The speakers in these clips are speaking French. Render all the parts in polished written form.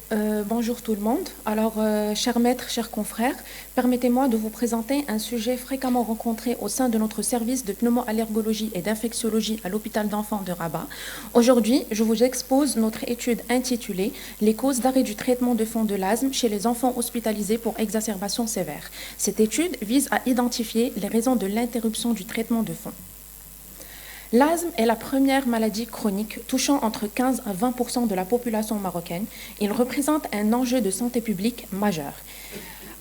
Bonjour tout le monde. Alors, chers maîtres, chers confrères, permettez-moi de vous présenter un sujet fréquemment rencontré au sein de notre service de pneumoallergologie et d'infectiologie à l'hôpital d'enfants de Rabat. Aujourd'hui, je vous expose notre étude intitulée Les causes d'arrêt du traitement de fond de l'asthme chez les enfants hospitalisés pour exacerbation sévère. Cette étude vise à identifier les raisons de l'interruption du traitement de fond. L'asthme est la première maladie chronique touchant entre 15 à 20% de la population marocaine. Il représente un enjeu de santé publique majeur.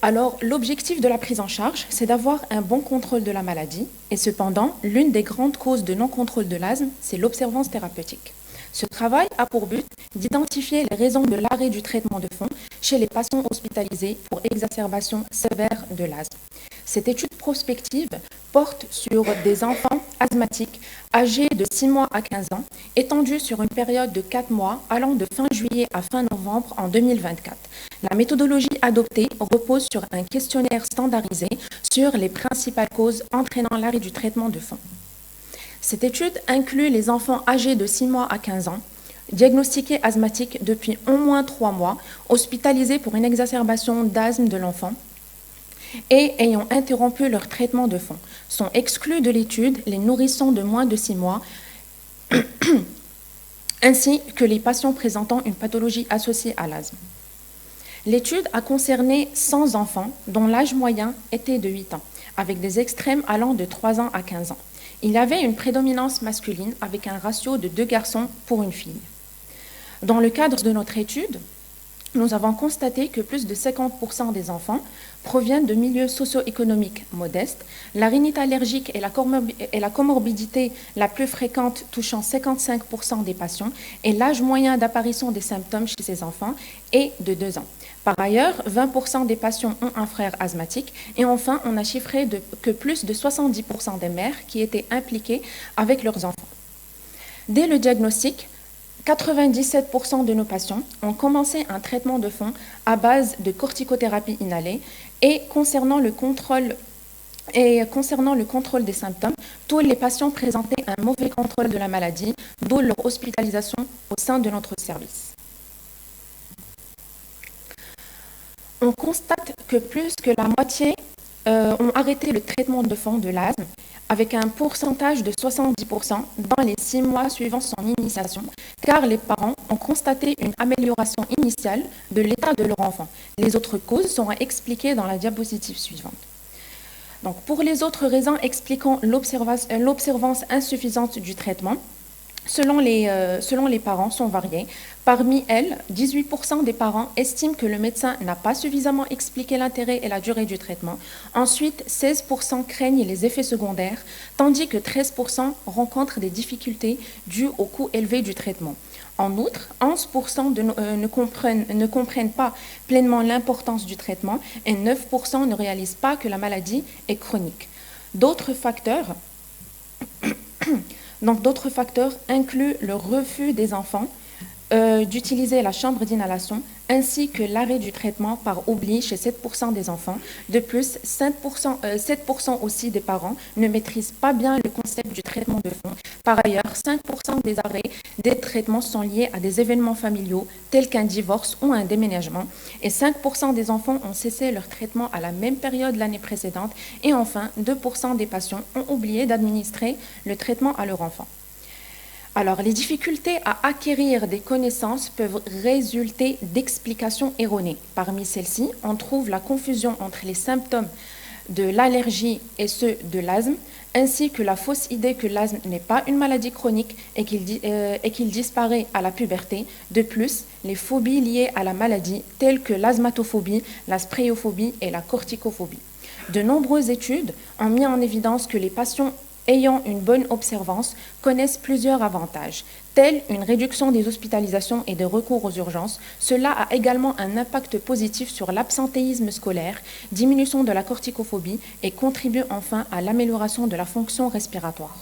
Alors, l'objectif de la prise en charge, c'est d'avoir un bon contrôle de la maladie. Et cependant, l'une des grandes causes de non-contrôle de l'asthme, c'est l'observance thérapeutique. Ce travail a pour but d'identifier les raisons de l'arrêt du traitement de fond chez les patients hospitalisés pour exacerbation sévère de l'asthme. Cette étude prospective porte sur des enfants asthmatiques âgés de 6 mois à 15 ans, étendue sur une période de 4 mois allant de fin juillet à fin novembre en 2024. La méthodologie adoptée repose sur un questionnaire standardisé sur les principales causes entraînant l'arrêt du traitement de fond. Cette étude inclut les enfants âgés de 6 mois à 15 ans, diagnostiqués asthmatiques depuis au moins 3 mois, hospitalisés pour une exacerbation d'asthme de l'enfant, et ayant interrompu leur traitement de fond. Sont exclus de l'étude les nourrissons de moins de 6 mois, ainsi que les patients présentant une pathologie associée à l'asthme. L'étude a concerné 100 enfants dont l'âge moyen était de 8 ans, avec des extrêmes allant de 3 ans à 15 ans. Il y avait une prédominance masculine avec un ratio de 2 garçons pour une fille. Dans le cadre de notre étude, nous avons constaté que plus de 50% des enfants proviennent de milieux socio-économiques modestes. La rhinite allergique est la comorbidité la plus fréquente, touchant 55% des patients, et l'âge moyen d'apparition des symptômes chez ces enfants est de 2 ans. Par ailleurs, 20% des patients ont un frère asthmatique, et enfin, on a chiffré que plus de 70% des mères qui étaient impliquées avec leurs enfants. Dès le diagnostic, 97% de nos patients ont commencé un traitement de fond à base de corticothérapie inhalée et concernant le contrôle des symptômes, tous les patients présentaient un mauvais contrôle de la maladie, d'où leur hospitalisation au sein de notre service. On constate que plus que la moitié ont arrêté le traitement de fond de l'asthme, avec un pourcentage de 70% dans les 6 mois suivant son initiation, car les parents ont constaté une amélioration initiale de l'état de leur enfant. Les autres causes seront expliquées dans la diapositive suivante. Donc, pour les autres raisons expliquant l'observance insuffisante du traitement, selon les parents, sont variées. Parmi elles, 18% des parents estiment que le médecin n'a pas suffisamment expliqué l'intérêt et la durée du traitement. Ensuite, 16% craignent les effets secondaires, tandis que 13% rencontrent des difficultés dues au coût élevé du traitement. En outre, 11% ne comprennent pas pleinement l'importance du traitement et 9% ne réalisent pas que la maladie est chronique. D'autres facteurs incluent le refus des enfants d'utiliser la chambre d'inhalation ainsi que l'arrêt du traitement par oubli chez 7% des enfants. De plus, 7% aussi des parents ne maîtrisent pas bien le concept du traitement de fond. Par ailleurs, 5% des arrêts des traitements sont liés à des événements familiaux tels qu'un divorce ou un déménagement et 5% des enfants ont cessé leur traitement à la même période l'année précédente et enfin, 2% des patients ont oublié d'administrer le traitement à leur enfant. Alors, les difficultés à acquérir des connaissances peuvent résulter d'explications erronées. Parmi celles-ci, on trouve la confusion entre les symptômes de l'allergie et ceux de l'asthme, ainsi que la fausse idée que l'asthme n'est pas une maladie chronique et qu'il disparaît à la puberté. De plus, les phobies liées à la maladie, telles que l'asthmatophobie, la spréophobie et la corticophobie. De nombreuses études ont mis en évidence que les patients ayant une bonne observance connaissent plusieurs avantages, tels une réduction des hospitalisations et des recours aux urgences. Cela a également un impact positif sur l'absentéisme scolaire, diminution de la corticophobie et contribue enfin à l'amélioration de la fonction respiratoire.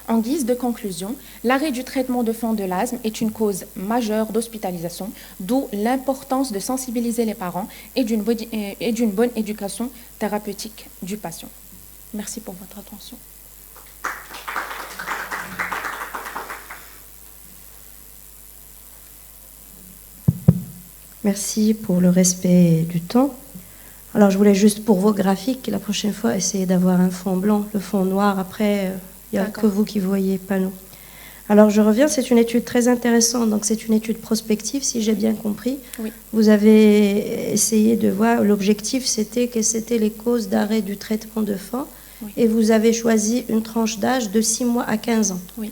En guise de conclusion, l'arrêt du traitement de fond de l'asthme est une cause majeure d'hospitalisation, d'où l'importance de sensibiliser les parents et d'une bonne éducation thérapeutique du patient. Merci pour votre attention. Merci pour le respect du temps. Alors, je voulais juste, pour vos graphiques, la prochaine fois, essayer d'avoir un fond blanc. Le fond noir, après, il n'y a que vous qui voyez, pas nous. Alors, je reviens, c'est une étude très intéressante. Donc, c'est une étude prospective, si j'ai bien compris. Oui. Vous avez essayé de voir, l'objectif, c'était quelles étaient les causes d'arrêt du traitement de faim. Oui. Et vous avez choisi une tranche d'âge de 6 mois à 15 ans. Oui.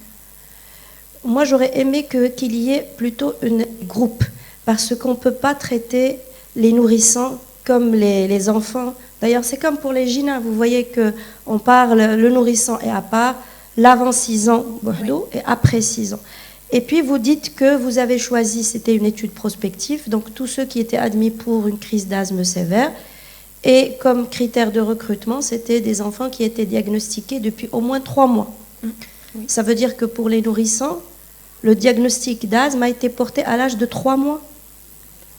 Moi, j'aurais aimé qu'il y ait plutôt un groupe, parce qu'on ne peut pas traiter les nourrissons comme les enfants. D'ailleurs, c'est comme pour les GINA. Vous voyez qu'on parle, le nourrisson est à part, l'avant 6 ans, Bordeaux, oui. Et après 6 ans. Et puis, vous dites que vous avez choisi, c'était une étude prospective, donc tous ceux qui étaient admis pour une crise d'asthme sévère. Et comme critère de recrutement, c'était des enfants qui étaient diagnostiqués depuis au moins 3 mois. Oui. Ça veut dire que pour les nourrissons, le diagnostic d'asthme a été porté à l'âge de 3 mois.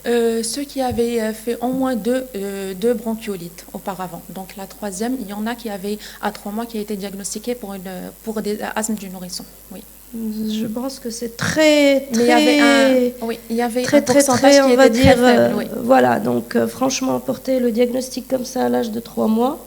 Ceux qui avaient fait au moins deux bronchiolites auparavant. Donc la troisième, il y en a qui avaient à 3 mois qui a été diagnostiqués pour des asthmes du nourrisson. Oui. Je pense que c'est très, mais il y avait très, un pourcentage qui était très faible. Oui. Voilà, donc franchement, porter le diagnostic comme ça à l'âge de 3 mois,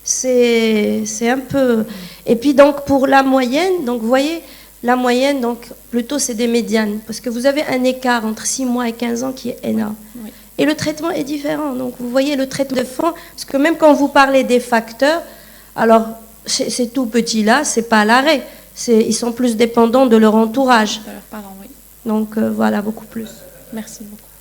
c'est un peu... Et puis donc pour la moyenne, donc vous voyez... La moyenne, donc, plutôt, c'est des médianes, parce que vous avez un écart entre 6 mois et 15 ans qui est énorme. Oui. Et le traitement est différent. Donc, vous voyez, le traitement de fond, parce que même quand vous parlez des facteurs, alors, ces tout petits-là, c'est pas l'arrêt. Ils sont plus dépendants de leur entourage. De leurs parents, oui. Donc, voilà, beaucoup plus. Merci beaucoup.